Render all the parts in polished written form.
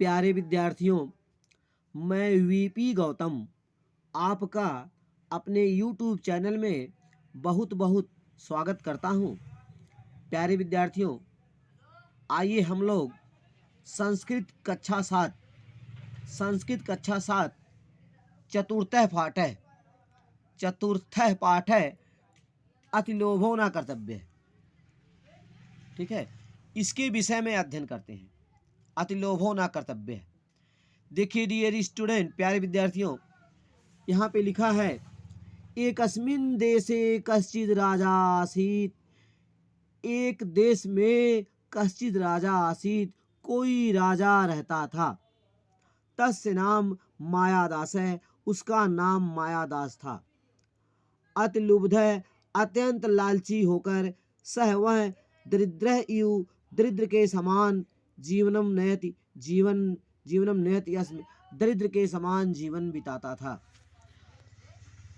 प्यारे विद्यार्थियों, मैं वीपी गौतम आपका अपने यूट्यूब चैनल में बहुत बहुत स्वागत करता हूं। प्यारे विद्यार्थियों, आइए हम लोग संस्कृत कक्षा 7 चतुर्थः पाठ है अतिलोभो न कर्तव्य। ठीक है, इसके विषय में अध्ययन करते हैं। अतिलोभो न कर्तव्य। देखिए डियर स्टूडेंट, प्यारे विद्यार्थियों, यहाँ पे लिखा है एकस्मिन् देशे कश्चित् राजा आसीत्। एक देश में कश्चित् राजा आसीत्, कोई राजा रहता था। तस्य नाम मायादास है, उसका नाम मायादास था। अति लुब्ध, अत्यंत लालची होकर वह दरिद्र के समान जीवनम नयति अस्मि, दरिद्र के समान जीवन बिताता था।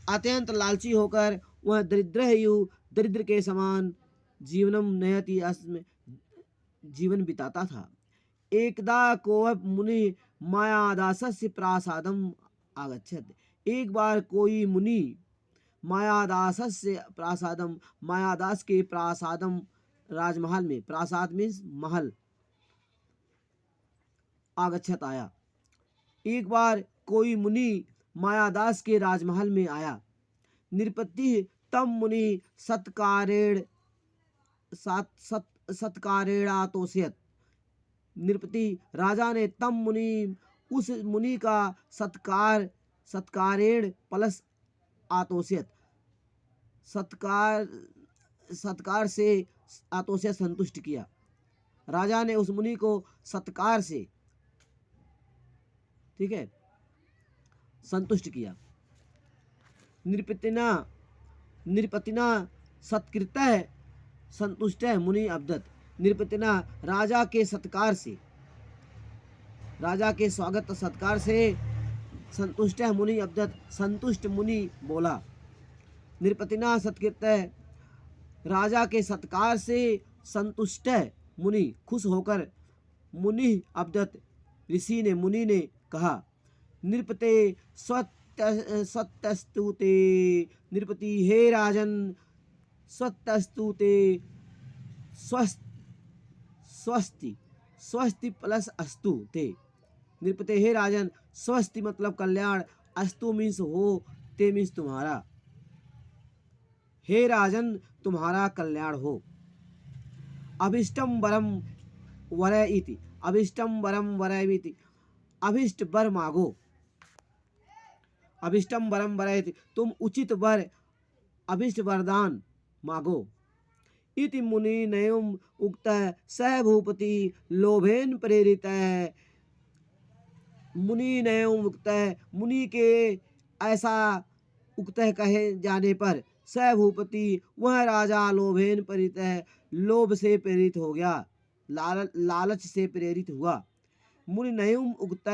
अत्यंत लालची होकर वह दरिद्र के समान जीवनम नयति अस्मि, जीवन बिताता था। एकदा कोऽपि मुनि मायादासस्य प्रासादम आगच्छत्। एक बार कोई मुनि मायादास के प्रासादम राजमहल में, प्रासाद मीन्स महल, आगच्छत आया। एक बार कोई मुनि मायादास के राजमहल में आया। नृपति तम मुनि सत्कारेणातोषयत्। नृपति राजा ने तम मुनि, उस मुनि का सत्कारेण प्लस आतोषयत, सत्कार से आतोषयत संतुष्ट किया। राजा ने उस मुनि को सत्कार से, ठीक है, संतुष्ट किया। नृपतिना सत्कृतः संतुष्ट है मुनि अब्दत। नृपतिना राजा के सत्कार से, राजा के स्वागत सत्कार से संतुष्ट है मुनि अब्दत, संतुष्ट मुनि बोला। नृपतिना सत्कृतः, राजा के सत्कार से संतुष्ट है मुनि, खुश होकर मुनि अब्दत, मुनि ने कहा। नृपते स्वत्यस्तुते। नृपति हे राजन, स्वत्यस्तुते, स्वस्ति प्लस अस्तु ते। नृपते हे राजन, स्वस्ति मतलब कल्याण, अस्तु मीन्स हो, ते मीन्स तुम्हारा। हे राजन, तुम्हारा कल्याण हो। अभिष्टम वरम वरय इति। अभिष्टम वरम वरय इति, अभिष्ट वर मांगो। अभिष्टम वरम वरय इति, तुम उचित वर, अभिष्ट वरदान मांगो। इति मुनि नयम उक्त स भूपति लोभेन प्रेरित। मुनि नयम उक्त, मुनि के ऐसा उक्त कहे जाने पर स भूपति, वह राजा लोभेन प्रेरित है, लोभ से प्रेरित हो गया, लालच से प्रेरित हुआ। मुनि नयुम उक्त,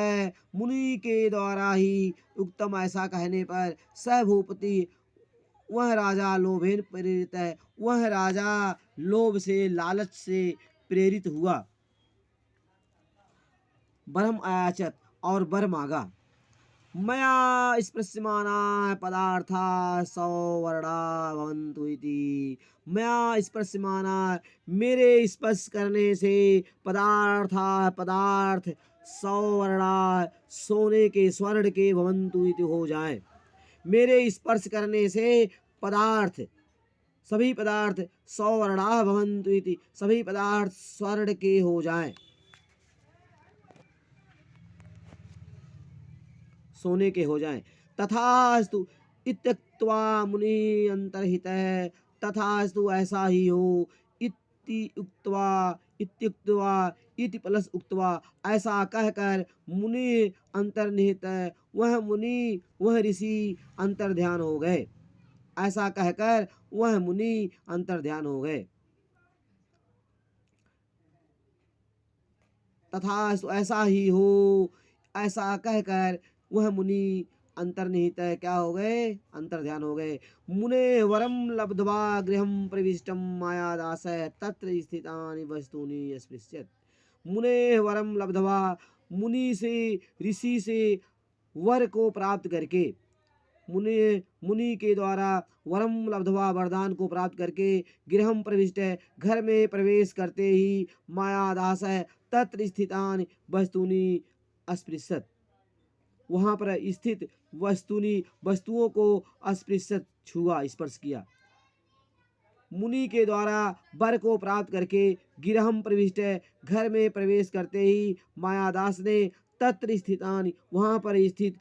मुनि के द्वारा ही उक्तम ऐसा कहने पर स भूपति, वह राजा लोभेन प्रेरित है, वह राजा लोभ से, लालच से प्रेरित हुआ। वरम आयाचत, और वर मांगा। मया स्पृश्यमाना पदार्था सौवर्णा भवन्तु इति। मया स्पृश्यमाना, मेरे स्पर्श करने से, पदार्थ सौवर्णा, सोने के, स्वर्ण के, भवन्तु इति हो जाए। मेरे स्पर्श करने से पदार्थ, सभी पदार्थ, सौवर्णा भवन्तु इति, सभी पदार्थ स्वर्ण के हो जाएं, सोने के हो जाएं। तथास्तु इत्युक्त्वा मुनि अंतर्हितः। तथास्तु ऐसा ही हो। इत्युक्त्वा इति प्लस उक्त्वा, ऐसा कहकर मुनि अंतर्निहित, वह मुनि, वह ऋषि अंतर्ध्यान हो गए। ऐसा कहकर वह मुनि अंतर्ध्यान हो गए। तथास्तु ऐसा ही हो, ऐसा कहकर वह मुनि अंतर्निहित, क्या हो गए, अंतर्ध्यान हो गए। मुने वरम लब्ध्वा गृहं प्रविष्टम मायादास तत्र स्थितानि वस्तूनि अस्पृश्यत्। मुने वरम लब्ध्वा, मुनि से ऋषि से वर को प्राप्त करके, मुनि के द्वारा वरम लब्ध्वा वरदान को प्राप्त करके गृहम प्रविष्ट घर में प्रवेश करते ही मायादास तत्र स्थितानि वस्तुनि अस्पृशत, वहाँ पर स्थित वस्तुओं को अस्पृशत छुआ, स्पर्श किया। मुनि के द्वारा वर को प्राप्त करके गिरहम प्रविष्ट घर में प्रवेश करते ही मायादास ने तत्र स्थितानि, वहाँ पर स्थित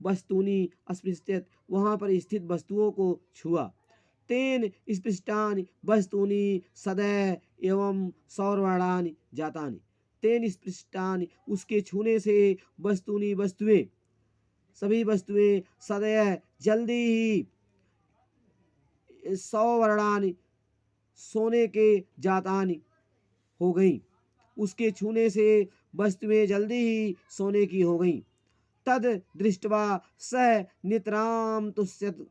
वस्तुनि अस्पृशत, वहाँ पर स्थित वस्तुओं को छुआ। तेन स्पृष्टानि वस्तुनि सदैव एवं सौरवर्णानि जातानि, तेन स्पृष्टानि, उसके छूने से वस्तुनि, वस्तुएं, सभी वस्तुएं सदैव जल्दी ही सौवर्णानि, सोने के जातानि हो गई, उसके छूने से वस्तुएं जल्दी ही सोने की हो गई। तद दृष्ट्वा स नितराम तुष्यत,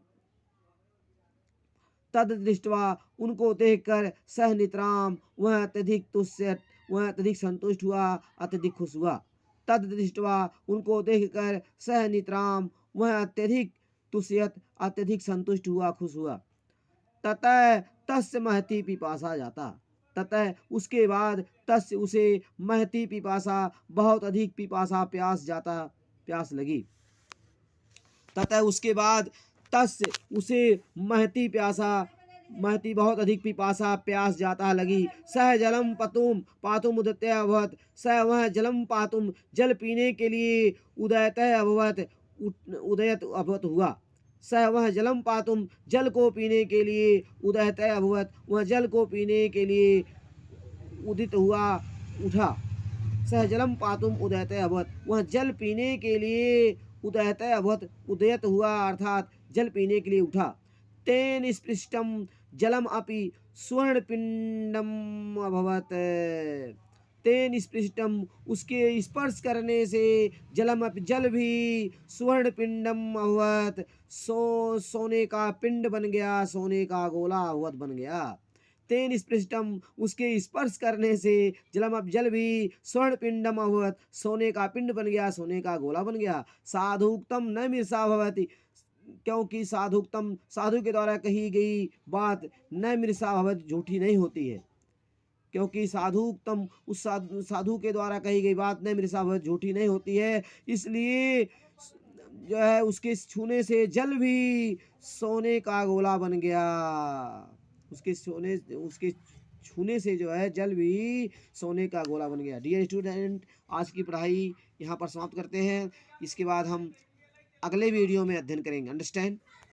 तद दृष्ट्वा उनको देखकर सह नितराम, वह अत्यधिक तुष्यत, वह अत्यधिक संतुष्ट हुआ, अत्यधिक खुश हुआ। तद दृष्ट्वा उनको देखकर सह नितराम, वह अत्यधिक तुष्यत, अत्यधिक संतुष्ट हुआ, खुश हुआ। ततः तस्य महती पिपासा जाता, ततः उसके बाद तस्य उसे महती पिपासा, बहुत अधिक पिपासा, प्यास जाता, प्यास लगी। ततः उसके बाद तस्य उसे महती प्यासा, महती बहुत अधिक पिपासा, प्यास जाता लगी। सह जलम पातुम उदत्य अभवत, सह वह जलम पातुम, जल पीने के लिए उदयत अभवत, उदयत अभवत हुआ। सह वह जलम पातुम, जल को पीने के लिए उदयत अभवत, वह जल को पीने के लिए उदित हुआ, उठा। सह जलम पातुम उदयत अभवत, वह जल पीने के लिए उदयत अभवत, उदयत हुआ अर्थात जल पीने के लिए उठा। तेन स्पृष्टम जलम अपि स्वर्ण पिंडम अभवत, तेन स्पृष्टम, उसके स्पर्श करने से जलम अपि, जल भी स्वर्ण पिंडम अभवत, सोने का पिंड बन गया, सोने का गोला अभवत बन गया। तेन स्पृष्टम, उसके स्पर्श करने से जलम अब, जल भी स्वर्ण पिंडम अभवत, सोने का पिंड बन गया, सोने का गोला बन गया। साधुक्तम न मिर्षा भवति, क्योंकि साधुक्तम, साधु के द्वारा कही गई बात न मिर्षा भवत, झूठी नहीं होती है। क्योंकि साधुक्तम, उस साधु के द्वारा कही गई बात न मिर्षा भवत, झूठी नहीं होती है, इसलिए जो है उसके छूने से जल भी सोने का गोला बन गया। उसके छूने से जो है जल भी सोने का गोला बन गया। डियर स्टूडेंट, आज की पढ़ाई यहाँ पर समाप्त करते हैं। इसके बाद हम अगले वीडियो में अध्ययन करेंगे। अंडरस्टैंड।